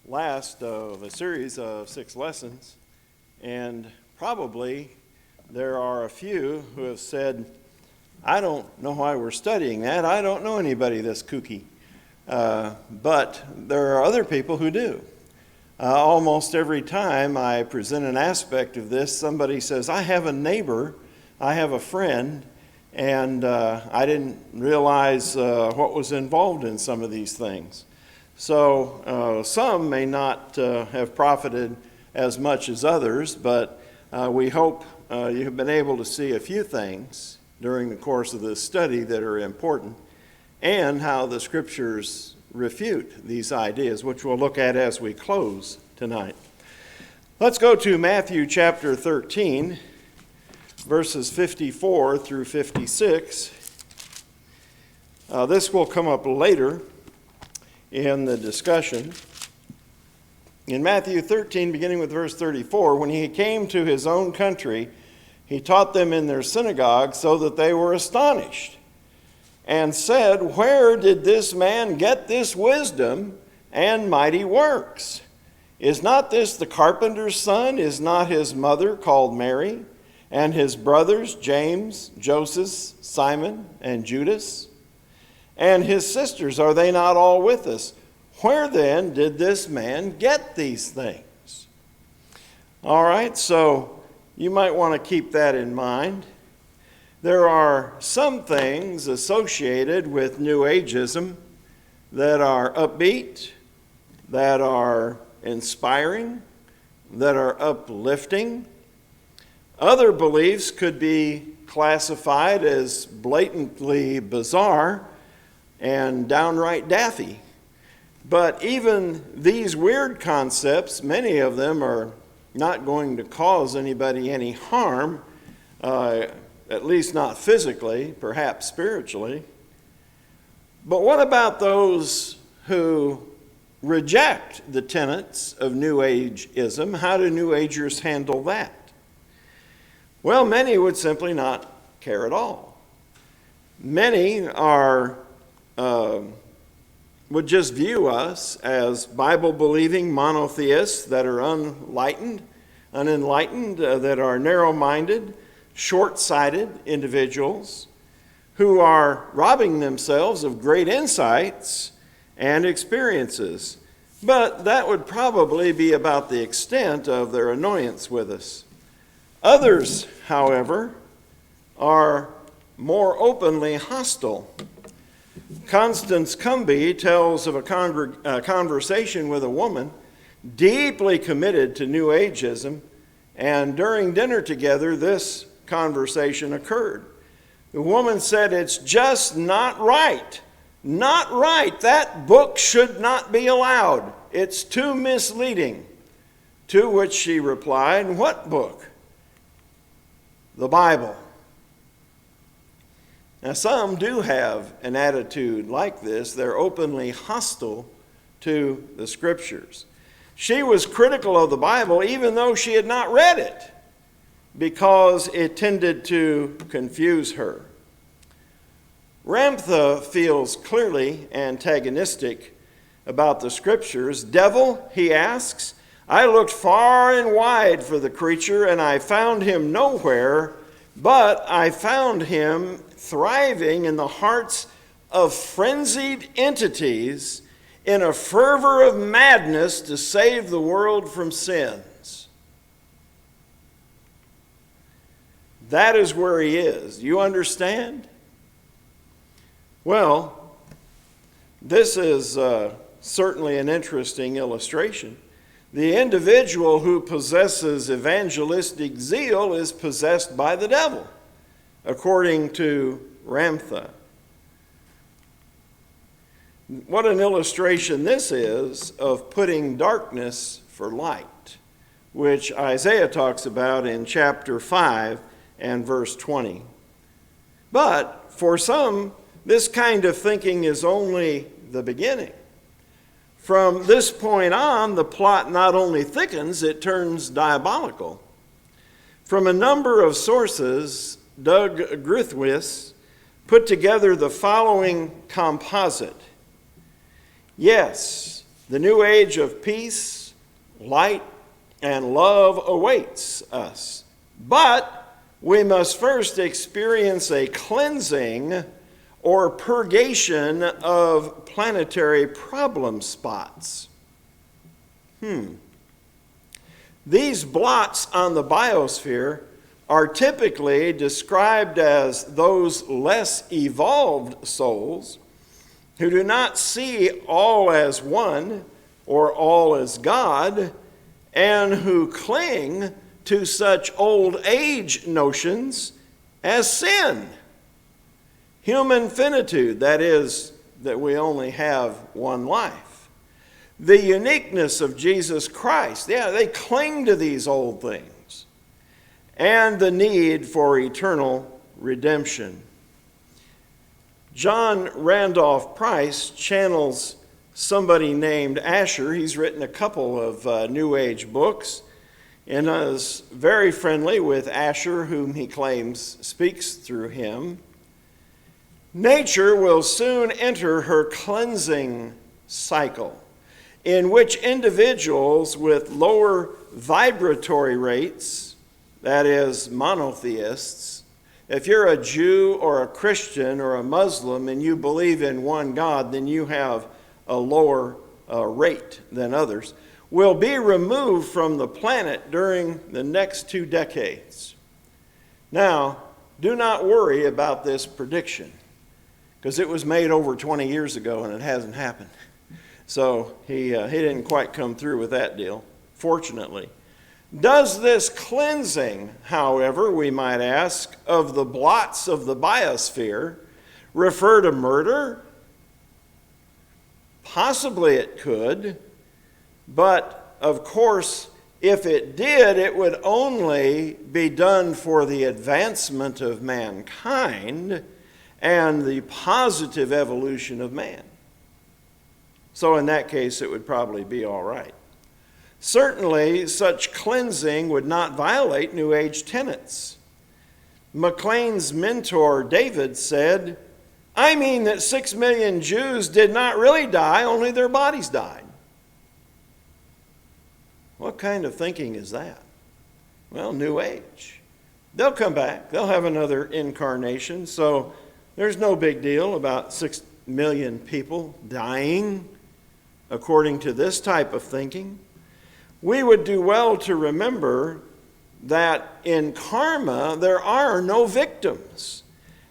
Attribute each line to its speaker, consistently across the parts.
Speaker 1: last of a series of 6 lessons, and probably there are a few who have said, I don't know why we're studying that. I don't know anybody that's kooky. But there are other people who do. Almost every time I present an aspect of this, somebody says, I have a neighbor, I have a friend, and I didn't realize what was involved in some of these things. So some may not have profited as much as others, but we hope you have been able to see a few things during the course of this study that are important, and how the scriptures refute these ideas, which we'll look at as we close tonight. Let's go to Matthew chapter 13, verses 54 through 56. This will come up later in the discussion. In Matthew 13, beginning with verse 34, when he came to his own country, he taught them in their synagogue so that they were astonished, and said, Where did this man get this wisdom and mighty works? Is not this the carpenter's son? Is not his mother called Mary? And his brothers, James, Joseph, Simon, and Judas? And his sisters, are they not all with us? Where then did this man get these things? All right, so you might want to keep that in mind. There are some things associated with New Ageism that are upbeat, that are inspiring, that are uplifting. Other beliefs could be classified as blatantly bizarre and downright daffy. But even these weird concepts, many of them are not going to cause anybody any harm, at least not physically, perhaps spiritually. But what about those who reject the tenets of New Ageism? How do New Agers handle that? Well, many would simply not care at all. Many would just view us as Bible-believing monotheists that are unenlightened, that are narrow-minded, short-sighted individuals who are robbing themselves of great insights and experiences. But that would probably be about the extent of their annoyance with us. Others, however, are more openly hostile. Constance Kumbi tells of a conversation with a woman deeply committed to New Ageism, and during dinner together, this conversation occurred. The woman said, It's just not right. Not right. That book should not be allowed. It's too misleading. To which she replied, What book? The Bible. Now, some do have an attitude like this. They're openly hostile to the scriptures. She was critical of the Bible even though she had not read it, because it tended to confuse her. Ramtha feels clearly antagonistic about the scriptures. Devil, he asks, I looked far and wide for the creature, and I found him nowhere, but I found him thriving in the hearts of frenzied entities in a fervor of madness to save the world from sins. That is where he is. You understand? Well, this is certainly an interesting illustration. The individual who possesses evangelistic zeal is possessed by the devil, according to Ramtha. What an illustration this is of putting darkness for light, which Isaiah talks about in chapter 5 and verse 20. But for some, this kind of thinking is only the beginning. From this point on, the plot not only thickens, it turns diabolical. From a number of sources, Doug Grithwis put together the following composite. Yes, The new age of peace, light, and love awaits us. But we must first experience a cleansing or purgation of planetary problem spots. These blots on the biosphere are typically described as those less evolved souls who do not see all as one or all as God, and who cling to such old age notions as sin, human finitude, that is, that we only have one life, the uniqueness of Jesus Christ. Yeah, they cling to these old things, and the need for eternal redemption. John Randolph Price channels somebody named Asher. He's written a couple of New Age books and is very friendly with Asher, whom he claims speaks through him. Nature will soon enter her cleansing cycle, in which individuals with lower vibratory rates, that is, monotheists, if you're a Jew or a Christian or a Muslim and you believe in one God, then you have a lower rate than others, will be removed from the planet during the next 2 decades. Now, do not worry about this prediction, because it was made over 20 years ago and it hasn't happened. So he didn't quite come through with that deal, fortunately. Does this cleansing, however, we might ask, of the blots of the biosphere refer to murder? Possibly it could, but of course, if it did, it would only be done for the advancement of mankind and the positive evolution of man. So in that case, it would probably be all right. Certainly, such cleansing would not violate New Age tenets. McLean's mentor, David, said, "I mean that 6 million Jews did not really die, only their bodies died." What kind of thinking is that? Well, New Age. They'll come back. They'll have another incarnation. So there's no big deal about 6 million people dying, according to this type of thinking. We would do well to remember that in karma there are no victims,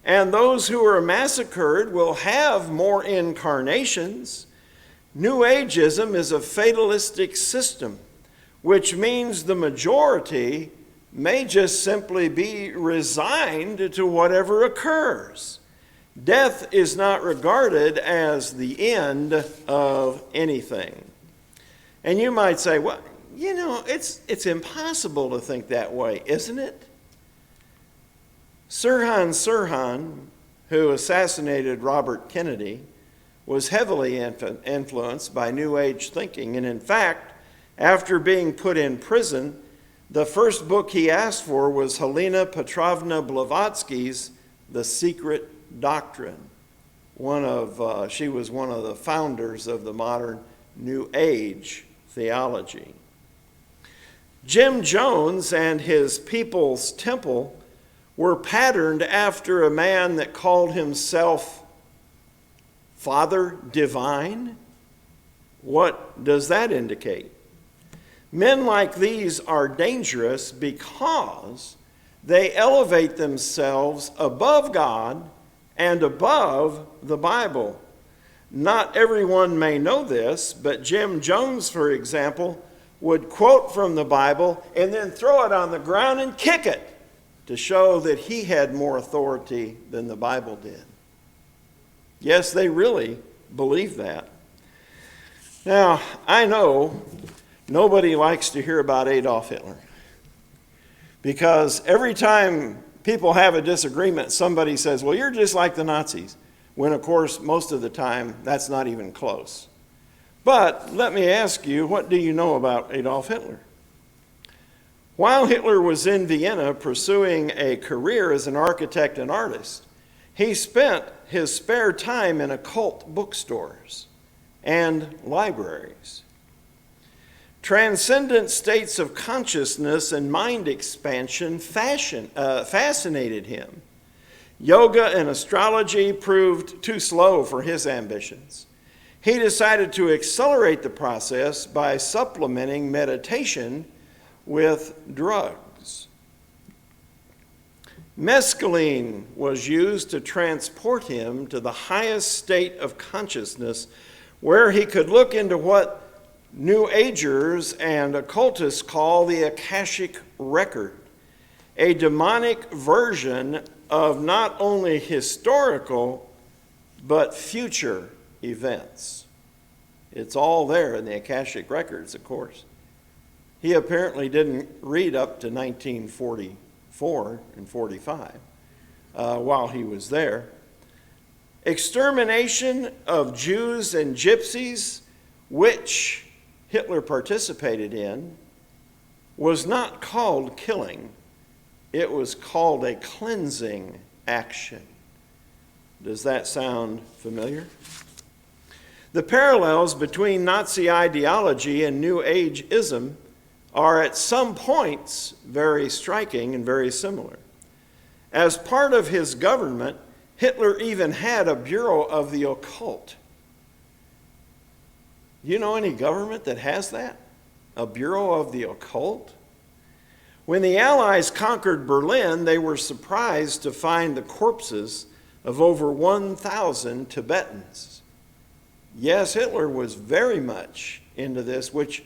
Speaker 1: and those who are massacred will have more incarnations. New Ageism is a fatalistic system, which means the majority may just simply be resigned to whatever occurs. Death is not regarded as the end of anything. And you might say, well, you know, it's impossible to think that way, isn't it? Sirhan Sirhan, who assassinated Robert Kennedy, was heavily influenced by New Age thinking. And in fact, after being put in prison, the first book he asked for was Helena Petrovna Blavatsky's The Secret Doctrine. She was one of the founders of the modern New Age theology. Jim Jones and his People's Temple were patterned after a man that called himself Father Divine. What does that indicate? Men like these are dangerous because they elevate themselves above God and above the Bible. Not everyone may know this, but Jim Jones, for example, would quote from the Bible and then throw it on the ground and kick it to show that he had more authority than the Bible did. Yes, they really believe that. Now, I know nobody likes to hear about Adolf Hitler, because every time people have a disagreement, somebody says, well, you're just like the Nazis, when, of course, most of the time, that's not even close. But let me ask you, what do you know about Adolf Hitler? While Hitler was in Vienna pursuing a career as an architect and artist, he spent his spare time in occult bookstores and libraries. Transcendent states of consciousness and mind expansion fascinated him. Yoga and astrology proved too slow for his ambitions. He decided to accelerate the process by supplementing meditation with drugs. Mescaline was used to transport him to the highest state of consciousness, where he could look into what New Agers and occultists call the Akashic Record, a demonic version of not only historical but future events. It's all there in the Akashic Records, of course. He apparently didn't read up to 1944 and 45 while he was there. Extermination of Jews and Gypsies, which Hitler participated in, was not called killing. It was called a cleansing action. Does that sound familiar? The parallels between Nazi ideology and New Age-ism are at some points very striking and very similar. As part of his government, Hitler even had a Bureau of the Occult. You know any government that has that? A Bureau of the Occult? When the Allies conquered Berlin, they were surprised to find the corpses of over 1,000 Tibetans. Yes, Hitler was very much into this, which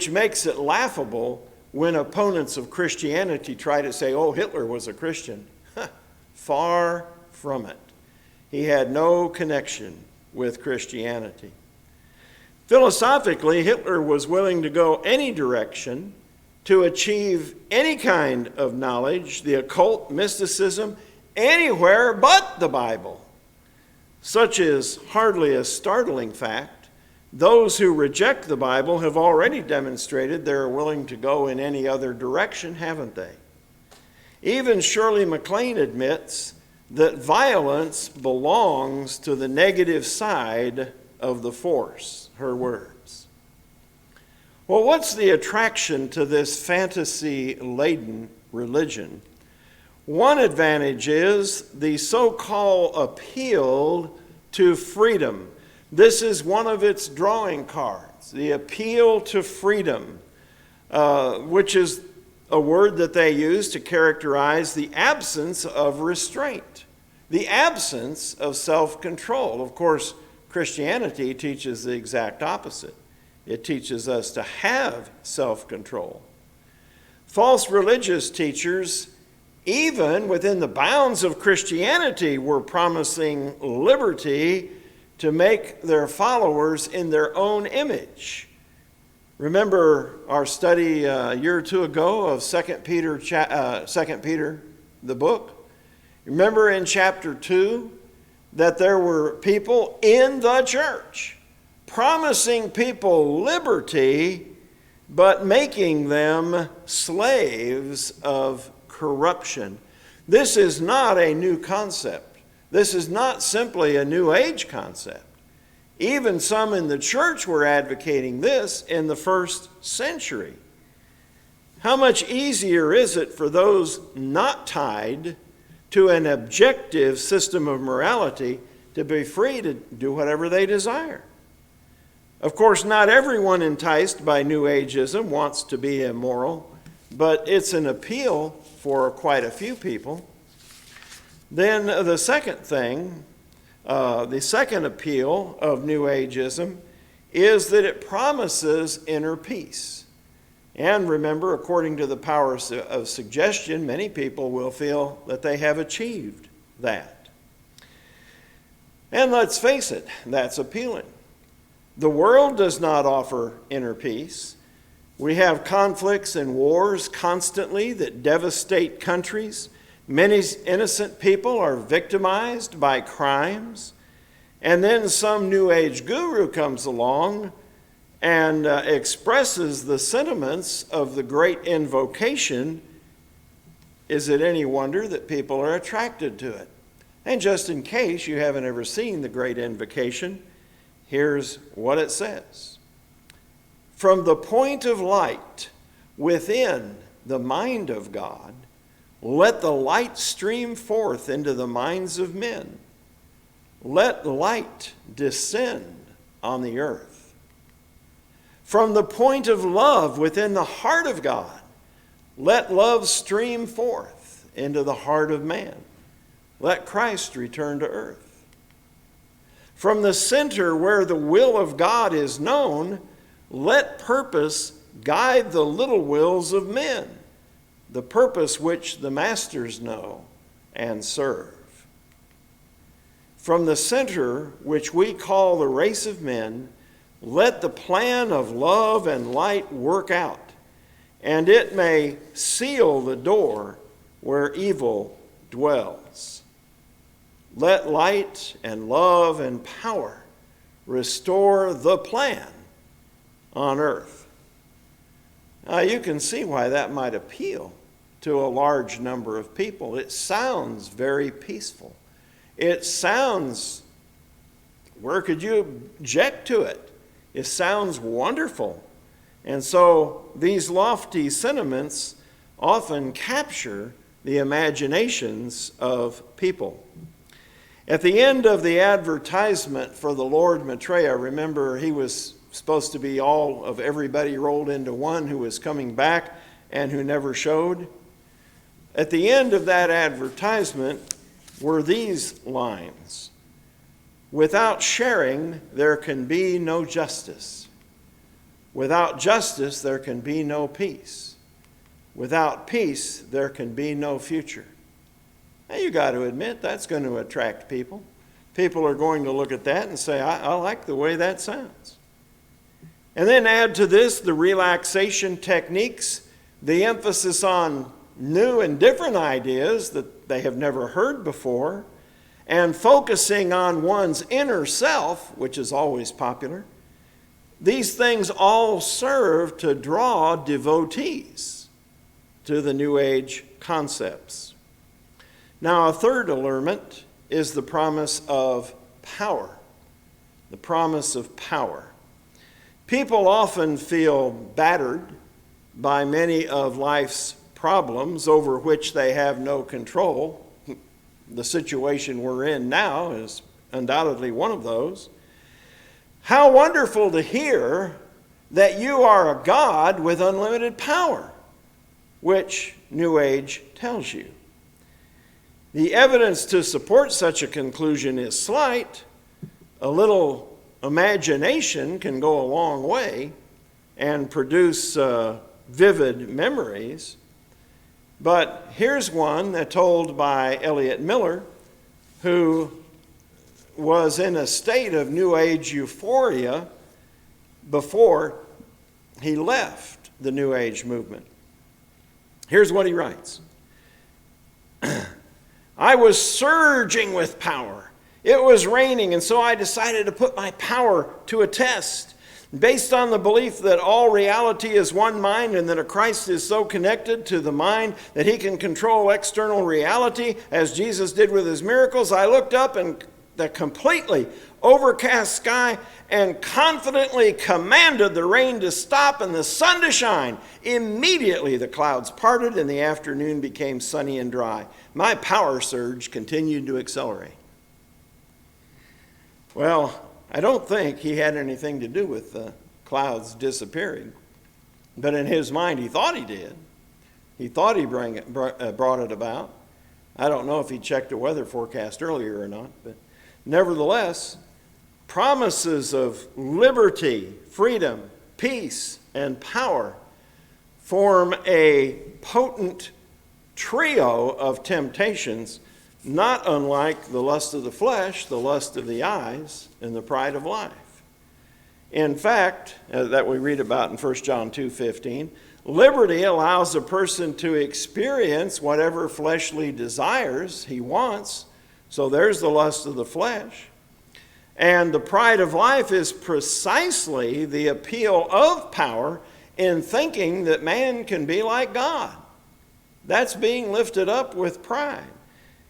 Speaker 1: makes it laughable when opponents of Christianity try to say, oh, Hitler was a Christian. Far from it. He had no connection with Christianity. Philosophically, Hitler was willing to go any direction to achieve any kind of knowledge, the occult, mysticism, anywhere but the Bible. Such is hardly a startling fact. Those who reject the Bible have already demonstrated they're willing to go in any other direction, haven't they? Even Shirley MacLaine admits that violence belongs to the negative side of the force, her words. Well, what's the attraction to this fantasy-laden religion? One advantage is the so-called appeal to freedom. This is one of its drawing cards, the appeal to freedom, which is a word that they use to characterize the absence of restraint, the absence of self-control. Of course, Christianity teaches the exact opposite. It teaches us to have self-control. False religious teachers, even within the bounds of Christianity, were promising liberty to make their followers in their own image. Remember our study a year or two ago of 2 Peter, the book? Remember in chapter 2 that there were people in the church promising people liberty, but making them slaves of corruption. This is not a new concept. This is not simply a New Age concept. Even some in the church were advocating this in the first century. How much easier is it for those not tied to an objective system of morality to be free to do whatever they desire? Of course, not everyone enticed by New Ageism wants to be immoral, but it's an appeal for quite a few people. Then the second thing, the second appeal of New Ageism is that it promises inner peace. And remember, according to the power of suggestion, many people will feel that they have achieved that. And let's face it, that's appealing. The world does not offer inner peace. We have conflicts and wars constantly that devastate countries. Many innocent people are victimized by crimes. And then some New Age guru comes along and expresses the sentiments of the great invocation. Is it any wonder that people are attracted to it? And just in case you haven't ever seen the great invocation, here's what it says. From the point of light within the mind of God, let the light stream forth into the minds of men. Let light descend on the earth. From the point of love within the heart of God, let love stream forth into the heart of man. Let Christ return to earth. From the center where the will of God is known, let purpose guide the little wills of men, the purpose which the masters know and serve. From the center which we call the race of men, let the plan of love and light work out, and it may seal the door where evil dwells. Let light and love and power restore the plan on earth. Now you can see why that might appeal to a large number of people. It sounds very peaceful. It sounds, where could you object to it? It sounds wonderful. And so these lofty sentiments often capture the imaginations of people. At the end of the advertisement for the Lord Maitreya, remember he was supposed to be all of everybody rolled into one who was coming back and who never showed. At the end of that advertisement were these lines. Without sharing, there can be no justice. Without justice, there can be no peace. Without peace, there can be no future. Now, you got to admit that's going to attract people. People are going to look at that and say, I like the way that sounds. And then add to this the relaxation techniques, the emphasis on new and different ideas that they have never heard before, and focusing on one's inner self, which is always popular. These things all serve to draw devotees to the New Age concepts. Now, a third allurement is the promise of power. The promise of power. People often feel battered by many of life's problems over which they have no control. The situation we're in now is undoubtedly one of those. How wonderful to hear that you are a God with unlimited power, which New Age tells you. The evidence to support such a conclusion is slight. A little imagination can go a long way and produce vivid memories. But here's one that's told by Elliot Miller, who was in a state of New Age euphoria before he left the New Age movement. Here's what he writes. I was surging with power. It was raining, and so I decided to put my power to a test. Based on the belief that all reality is one mind and that a Christ is so connected to the mind that he can control external reality as Jesus did with his miracles, I looked up in the completely overcast sky and confidently commanded the rain to stop and the sun to shine. Immediately the clouds parted and the afternoon became sunny and dry. My power surge continued to accelerate. Well, I don't think he had anything to do with the clouds disappearing. But in his mind, he thought he did. He thought he brought it about. I don't know if he checked the weather forecast earlier or not. But nevertheless, promises of liberty, freedom, peace, and power form a potent trio of temptations, not unlike the lust of the flesh, the lust of the eyes, and the pride of life. In fact, that we read about in 1 John 2:15, liberty allows a person to experience whatever fleshly desires he wants. So there's the lust of the flesh. And the pride of life is precisely the appeal of power in thinking that man can be like God. That's being lifted up with pride.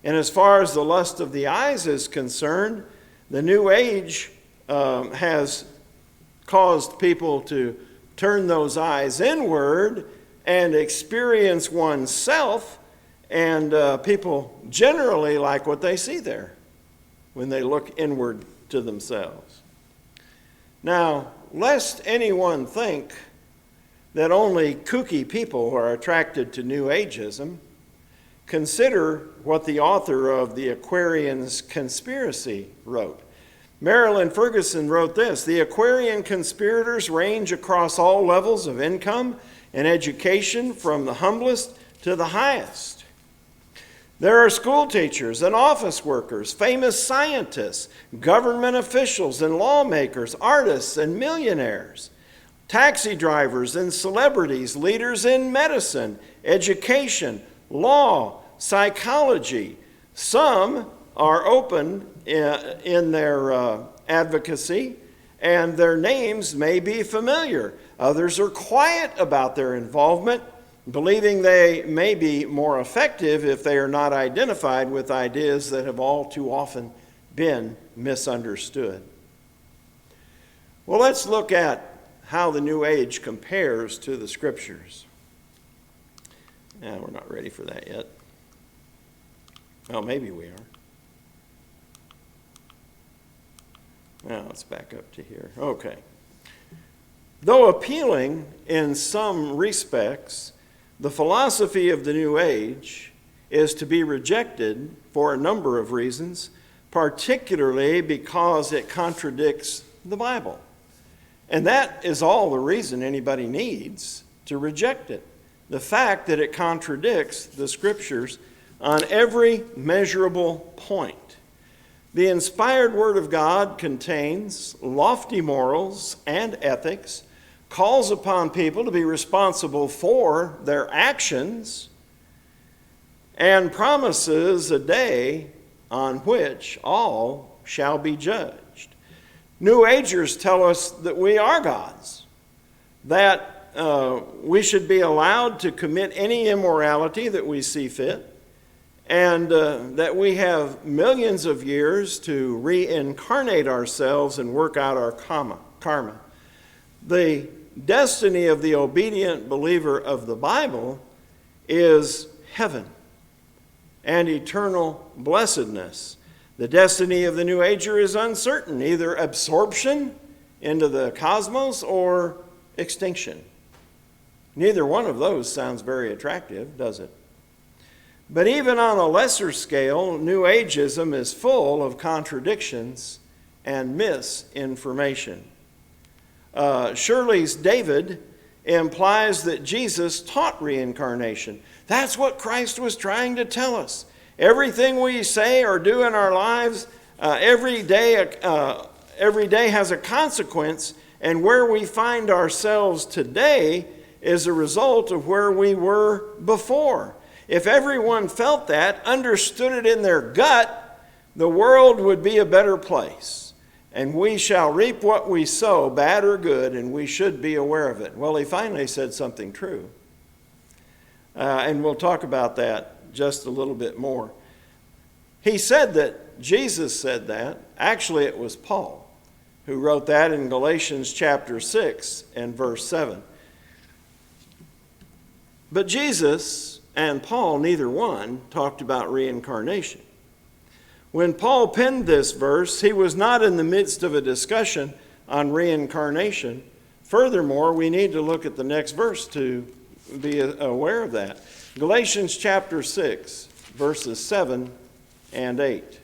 Speaker 1: And as far as the lust of the eyes is concerned, the New Age has caused people to turn those eyes inward and experience oneself, and people generally like what they see there when they look inward to themselves. Now, lest anyone think that only kooky people are attracted to New Ageism, consider what the author of the Aquarian Conspiracy wrote. Marilyn Ferguson wrote this: "The Aquarian conspirators range across all levels of income and education, from the humblest to the highest. There are school teachers and office workers, famous scientists, government officials and lawmakers, artists and millionaires, taxi drivers and celebrities, leaders in medicine, education, law, psychology. Some are open in their advocacy, and their names may be familiar. Others are quiet about their involvement, believing they may be more effective if they are not identified with ideas that have all too often been misunderstood." Well, let's look at how the New Age compares to the Scriptures. We're not ready for that yet. Oh, maybe we are. Now let's back up to here. Okay. Though appealing in some respects, the philosophy of the New Age is to be rejected for a number of reasons, particularly because it contradicts the Bible. And that is all the reason anybody needs to reject it. The fact that it contradicts the Scriptures on every measurable point. The inspired Word of God contains lofty morals and ethics, calls upon people to be responsible for their actions, and promises a day on which all shall be judged. New Agers tell us that we are gods, that we should be allowed to commit any immorality that we see fit, and that we have millions of years to reincarnate ourselves and work out our karma. The destiny of the obedient believer of the Bible is heaven and eternal blessedness. The destiny of the New Ager is uncertain, either absorption into the cosmos or extinction. Neither one of those sounds very attractive, does it? But even on a lesser scale, New Ageism is full of contradictions and misinformation. Shirley's David implies that Jesus taught reincarnation. That's what Christ was trying to tell us. Everything we say or do in our lives, every day has a consequence, and where we find ourselves today is a result of where we were before. If everyone felt that, understood it in their gut, the world would be a better place. And we shall reap what we sow, bad or good, and we should be aware of it. Well, he finally said something true. And we'll talk about that just a little bit more. He said that, Jesus said that. Actually, it was Paul who wrote that in Galatians chapter 6 and verse 7. But Jesus and Paul, neither one, talked about reincarnation. When Paul penned this verse, he was not in the midst of a discussion on reincarnation. Furthermore, we need to look at the next verse to be aware of that. Galatians chapter 6, verses 7 and 8.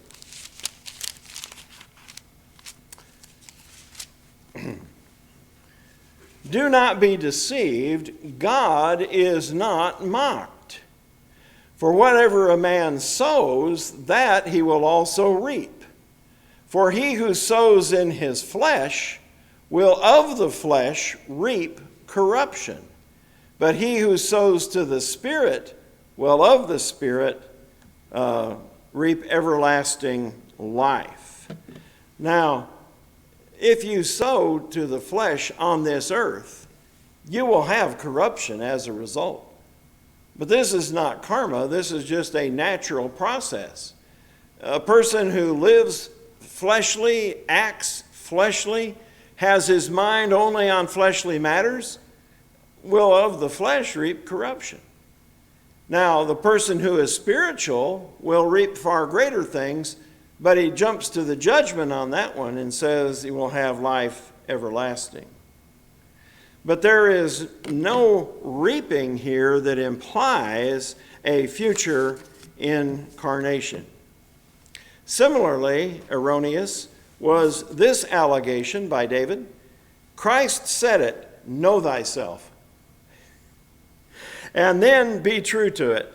Speaker 1: Do not be deceived, God is not mocked. For whatever a man sows, that he will also reap. For he who sows in his flesh will of the flesh reap corruption. But he who sows to the Spirit will of the Spirit reap everlasting life. Now, if you sow to the flesh on this earth, you will have corruption as a result. But this is not karma. This is just a natural process. A person who lives fleshly, acts fleshly, has his mind only on fleshly matters, will of the flesh reap corruption. Now, the person who is spiritual will reap far greater things, but he jumps to the judgment on that one and says he will have life everlasting. But there is no reaping here that implies a future incarnation. Similarly, erroneous was this allegation by David. Christ said it, "Know thyself, and then be true to it."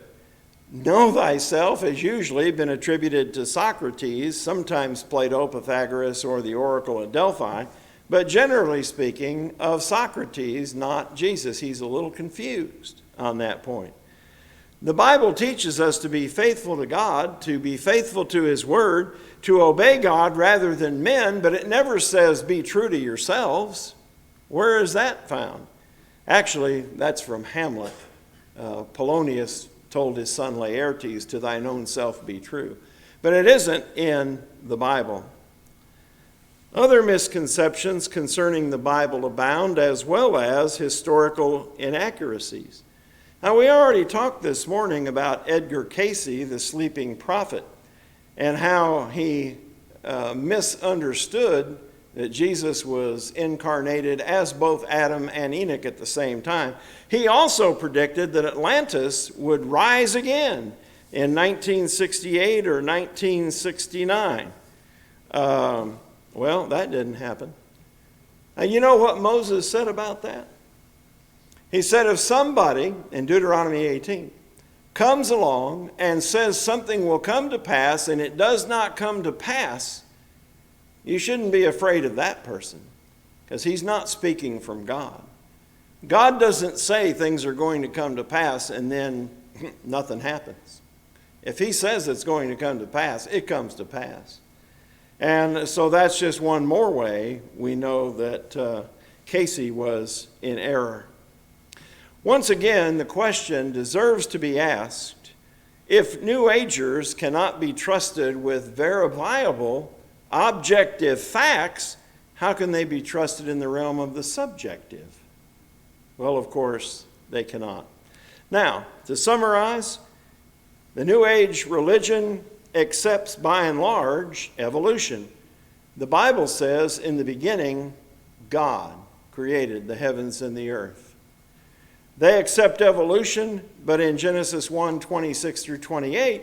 Speaker 1: Know thyself has usually been attributed to Socrates, sometimes Plato, Pythagoras, or the Oracle at Delphi, but generally speaking of Socrates, not Jesus. He's a little confused on that point. The Bible teaches us to be faithful to God, to be faithful to his word, to obey God rather than men, but it never says be true to yourselves. Where is that found? Actually, that's from Hamlet. Polonius told his son Laertes, "To thine own self be true." But it isn't in the Bible. Other misconceptions concerning the Bible abound, as well as historical inaccuracies. Now, we already talked this morning about Edgar Cayce, the sleeping prophet, and how he misunderstood that Jesus was incarnated as both Adam and Enoch at the same time. He also predicted that Atlantis would rise again in 1968 or 1969. Well, that didn't happen. Now, you know what Moses said about that? He said, if somebody, in Deuteronomy 18, comes along and says something will come to pass and it does not come to pass, you shouldn't be afraid of that person, because he's not speaking from God. God doesn't say things are going to come to pass and then nothing happens. If he says it's going to come to pass, it comes to pass. And so that's just one more way we know that Cayce was in error. Once again, the question deserves to be asked: if New Agers cannot be trusted with verifiable, objective facts, how can they be trusted in the realm of the subjective? Well, of course, they cannot. Now, to summarize, the New Age religion accepts by and large evolution. The Bible says in the beginning, God created the heavens and the earth. They accept evolution, but in Genesis 1:26 through 28,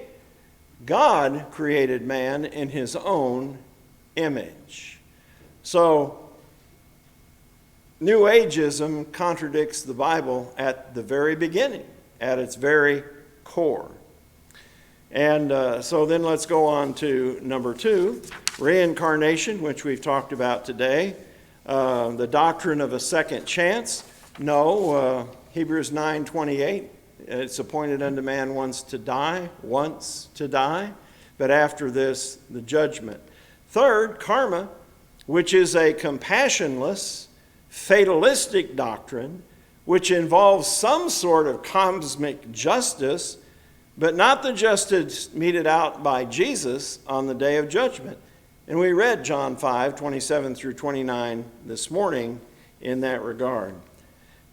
Speaker 1: God created man in his own image. So, New Ageism contradicts the Bible at the very beginning, at its very core. And so then let's go on to number 2, reincarnation, which we've talked about today. The doctrine of a second chance. No, Hebrews 9:28, it's appointed unto man once to die, but after this, the judgment. Third, karma, which is a compassionless, fatalistic doctrine, which involves some sort of cosmic justice, but not the justice meted out by Jesus on the day of judgment. And we read John 5:27 through 29 this morning in that regard.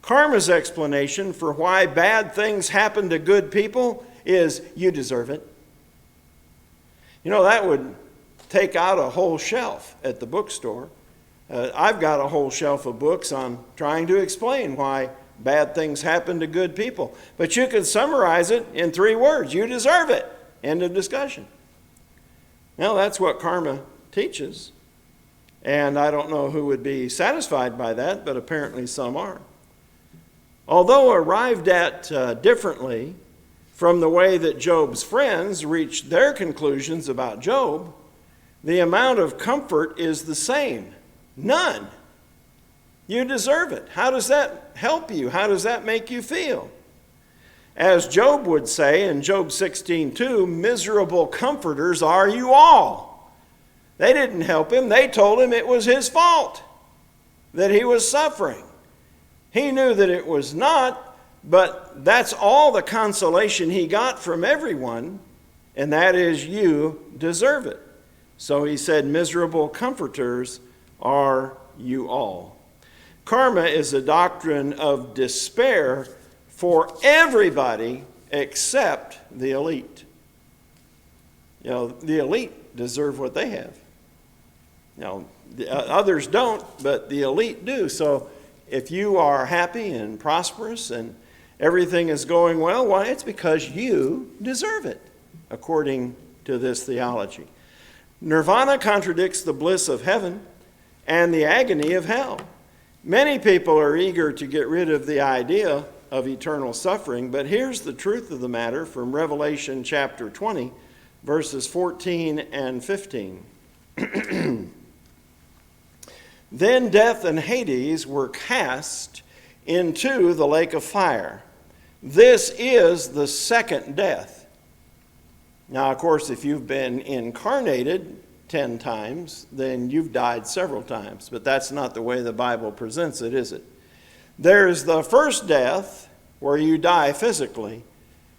Speaker 1: Karma's explanation for why bad things happen to good people is you deserve it. You know, that would take out a whole shelf at the bookstore. I've got a whole shelf of books on trying to explain why bad things happen to good people. But you could summarize it in 3 words. You deserve it. End of discussion. Now, that's what karma teaches. And I don't know who would be satisfied by that, but apparently some are. Although arrived at differently from the way that Job's friends reached their conclusions about Job, the amount of comfort is the same. None. You deserve it. How does that help you? How does that make you feel? As Job would say in Job 16:2, miserable comforters are you all. They didn't help him. They told him it was his fault that he was suffering. He knew that it was not, but that's all the consolation he got from everyone, and that is you deserve it. So he said, miserable comforters are you all. Karma is a doctrine of despair for everybody except the elite. The elite deserve what they have. The others don't, but the elite do. So if you are happy and prosperous and everything is going well, why? It's because you deserve it, according to this theology. Nirvana contradicts the bliss of heaven and the agony of hell. Many people are eager to get rid of the idea of eternal suffering, but here's the truth of the matter from Revelation chapter 20, verses 14 and 15. Then death and Hades were cast into the lake of fire. This is the second death. Now, of course, if you've been incarnated 10 times, then you've died several times. But that's not the way the Bible presents it, is it? There's the first death where you die physically.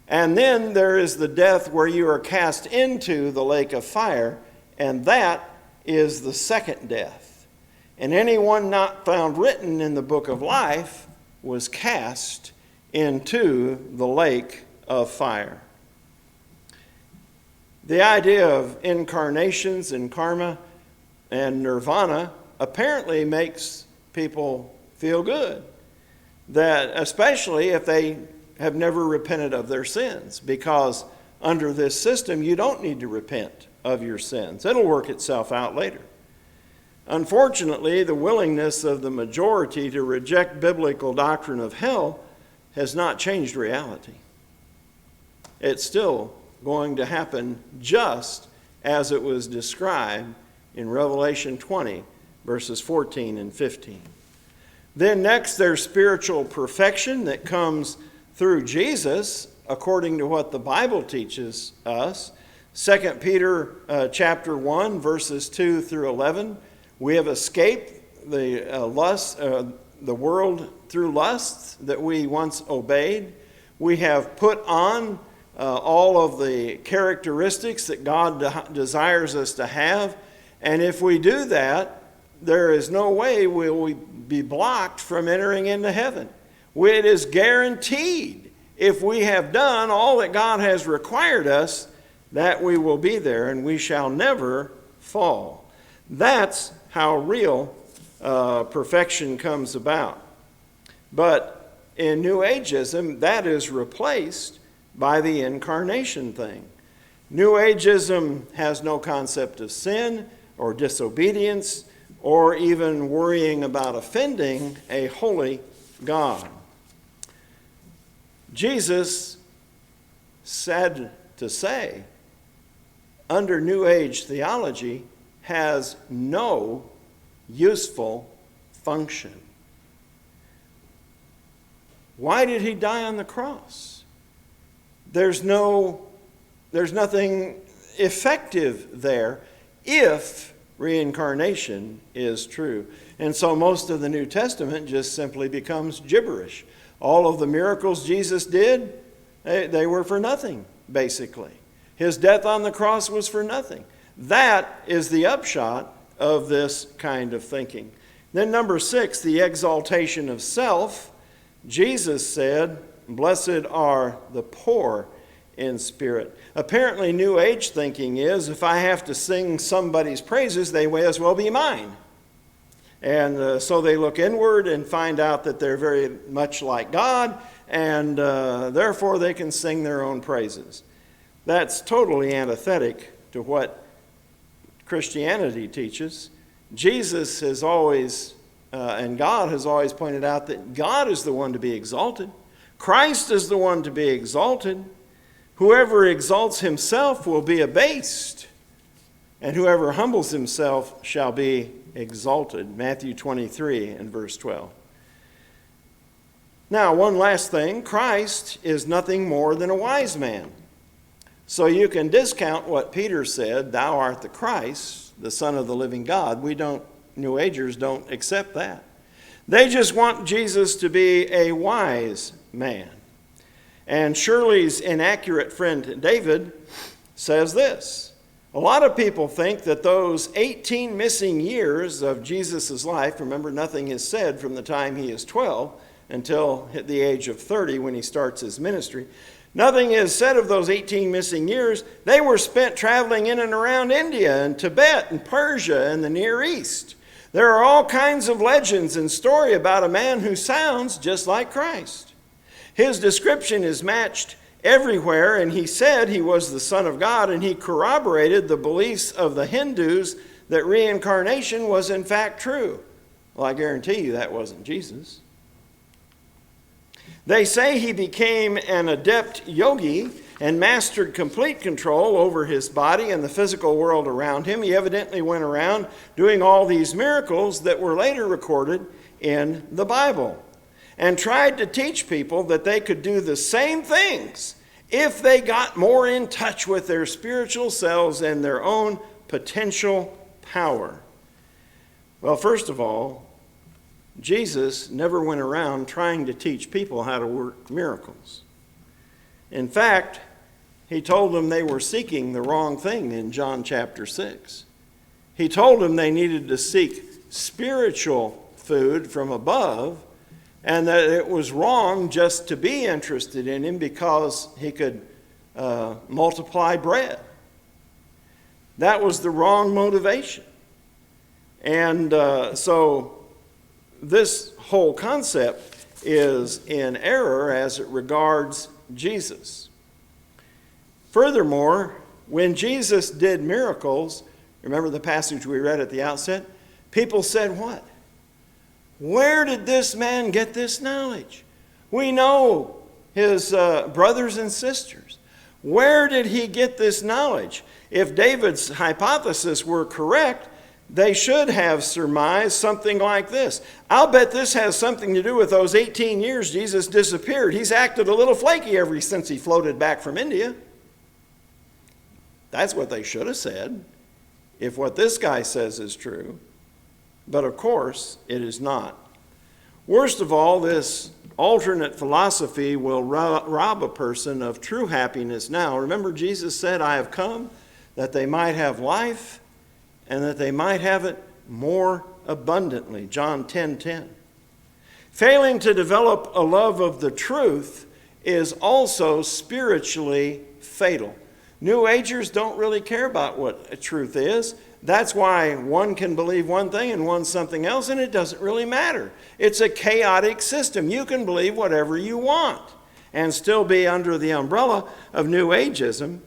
Speaker 1: And then there is the death where you are cast into the lake of fire. And that is the second death. And anyone not found written in the book of life was cast into the lake of fire. The idea of incarnations and karma and nirvana apparently makes people feel good. That especially if they have never repented of their sins, because under this system you don't need to repent of your sins. It'll work itself out later. Unfortunately, the willingness of the majority to reject biblical doctrine of hell has not changed reality. It's still going to happen just as it was described in Revelation 20, verses 14 and 15. Then next, there's spiritual perfection that comes through Jesus, according to what the Bible teaches us. 2 Peter chapter 1, verses 2 through 11. We have escaped the world through lusts that we once obeyed. We have put on all of the characteristics that God desires us to have. And if we do that, there is no way will we be blocked from entering into heaven. It is guaranteed, if we have done all that God has required us, that we will be there and we shall never fall. That's how real perfection comes about. But in New Ageism, that is replaced by the incarnation thing. New Ageism has no concept of sin or disobedience or even worrying about offending a holy God. Jesus, sad to say, under New Age theology, has no useful function. Why did he die on the cross? There's nothing effective there if reincarnation is true. And so most of the New Testament just simply becomes gibberish. All of the miracles Jesus did, they were for nothing, basically. His death on the cross was for nothing. That is the upshot of this kind of thinking. Then number 6, the exaltation of self. Jesus said, "Blessed are the poor in spirit." Apparently, New Age thinking is, if I have to sing somebody's praises, they may as well be mine. And so they look inward and find out that they're very much like God, and therefore they can sing their own praises. That's totally antithetic to what Christianity teaches. Jesus has always, and God has always pointed out that God is the one to be exalted. Christ is the one to be exalted. Whoever exalts himself will be abased, and whoever humbles himself shall be exalted. Matthew 23 and verse 12. Now, one last thing. Christ is nothing more than a wise man. So you can discount what Peter said, "Thou art the Christ, the Son of the living God." New Agers don't accept that. They just want Jesus to be a wise man. And Shirley's inaccurate friend David says this, A lot of people think that those 18 missing years of Jesus' life, remember, nothing is said from the time he is 12 until the age of 30 when he starts his ministry. Nothing is said of those 18 missing years. They were spent traveling in and around India and Tibet and Persia and the Near East. There are all kinds of legends and story about a man who sounds just like Christ. His description is matched everywhere, and he said he was the Son of God, and he corroborated the beliefs of the Hindus that reincarnation was in fact true. Well, I guarantee you that wasn't Jesus. They say he became an adept yogi and mastered complete control over his body and the physical world around him. He evidently went around doing all these miracles that were later recorded in the Bible, and tried to teach people that they could do the same things if they got more in touch with their spiritual selves and their own potential power. Well, first of all, Jesus never went around trying to teach people how to work miracles. In fact, he told them they were seeking the wrong thing in John chapter 6. He told them they needed to seek spiritual food from above, and that it was wrong just to be interested in him because he could multiply bread. That was the wrong motivation. And so this whole concept is in error as it regards Jesus. Furthermore, when Jesus did miracles, remember the passage we read at the outset? People said what? Where did this man get this knowledge? We know his brothers and sisters. Where did he get this knowledge? If David's hypothesis were correct, they should have surmised something like this. I'll bet this has something to do with those 18 years Jesus disappeared. He's acted a little flaky ever since he floated back from India. That's what they should have said, if what this guy says is true. But of course, it is not. Worst of all, this alternate philosophy will rob a person of true happiness now. Remember, Jesus said, I have come that they might have life and that they might have it more abundantly. John 10:10. Failing to develop a love of the truth is also spiritually fatal. New Agers don't really care about what truth is. That's why one can believe one thing and one something else, and it doesn't really matter. It's a chaotic system. You can believe whatever you want and still be under the umbrella of New Ageism.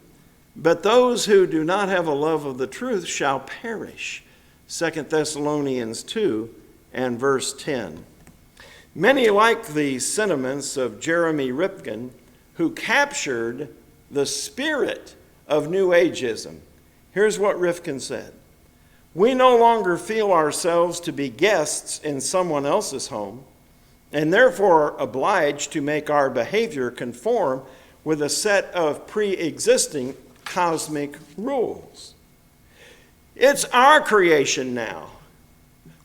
Speaker 1: But those who do not have a love of the truth shall perish. 2 Thessalonians 2 and verse 10. Many like the sentiments of Jeremy Rifkin, who captured the spirit of New Ageism. Here's what Rifkin said. We no longer feel ourselves to be guests in someone else's home, and therefore obliged to make our behavior conform with a set of pre-existing cosmic rules. It's our creation now.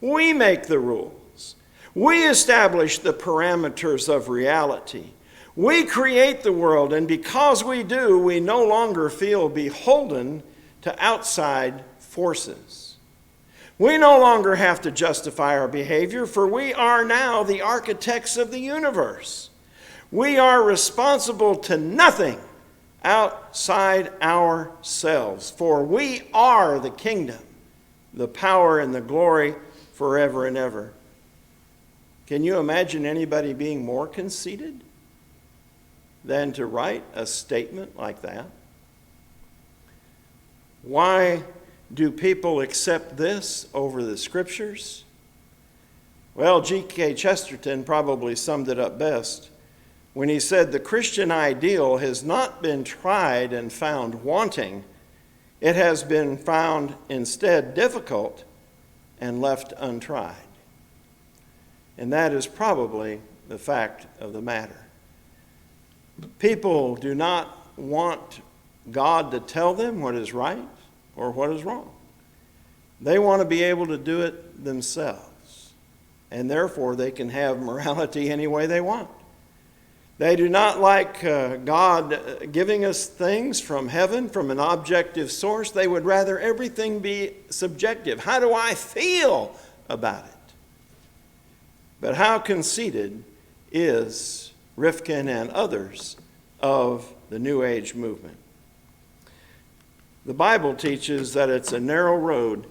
Speaker 1: We make the rules. We establish the parameters of reality. We create the world, and because we do, we no longer feel beholden to outside forces. We no longer have to justify our behavior, for we are now the architects of the universe. We are responsible to nothing outside ourselves, for we are the kingdom, the power and the glory forever and ever. Can you imagine anybody being more conceited than to write a statement like that? Why do people accept this over the scriptures? Well, G.K. Chesterton probably summed it up best when he said, the Christian ideal has not been tried and found wanting. It has been found instead difficult and left untried. And that is probably the fact of the matter. People do not want God to tell them what is right or what is wrong. They want to be able to do it themselves, and therefore they can have morality any way they want. They do not like God giving us things from heaven, from an objective source. They would rather everything be subjective. How do I feel about it? But how conceited is Rifkin and others of the New Age movement? The Bible teaches that it's a narrow road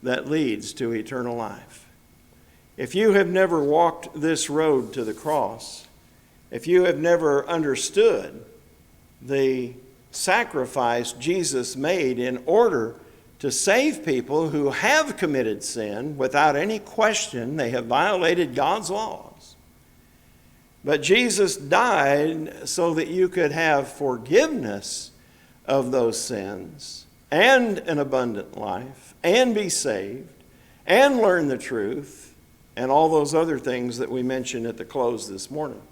Speaker 1: that leads to eternal life. If you have never walked this road to the cross, if you have never understood the sacrifice Jesus made in order to save people who have committed sin without any question, they have violated God's laws. But Jesus died so that you could have forgiveness of those sins and an abundant life and be saved and learn the truth and all those other things that we mentioned at the close this morning.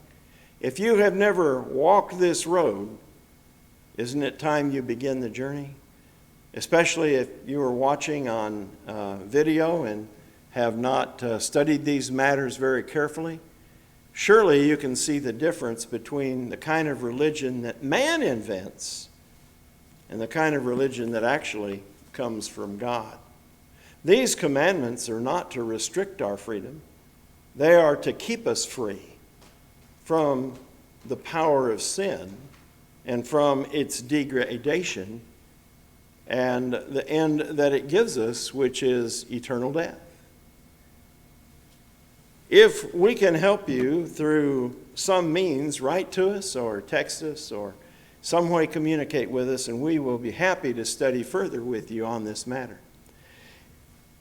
Speaker 1: If you have never walked this road, isn't it time you begin the journey? Especially if you are watching on video and have not studied these matters very carefully. Surely you can see the difference between the kind of religion that man invents and the kind of religion that actually comes from God. These commandments are not to restrict our freedom. They are to keep us free from the power of sin and from its degradation and the end that it gives us, which is eternal death. If we can help you through some means, write to us or text us or some way communicate with us, and we will be happy to study further with you on this matter.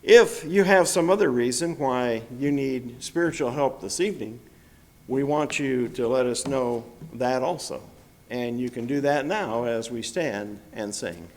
Speaker 1: If you have some other reason why you need spiritual help this evening, we want you to let us know that also. And you can do that now as we stand and sing.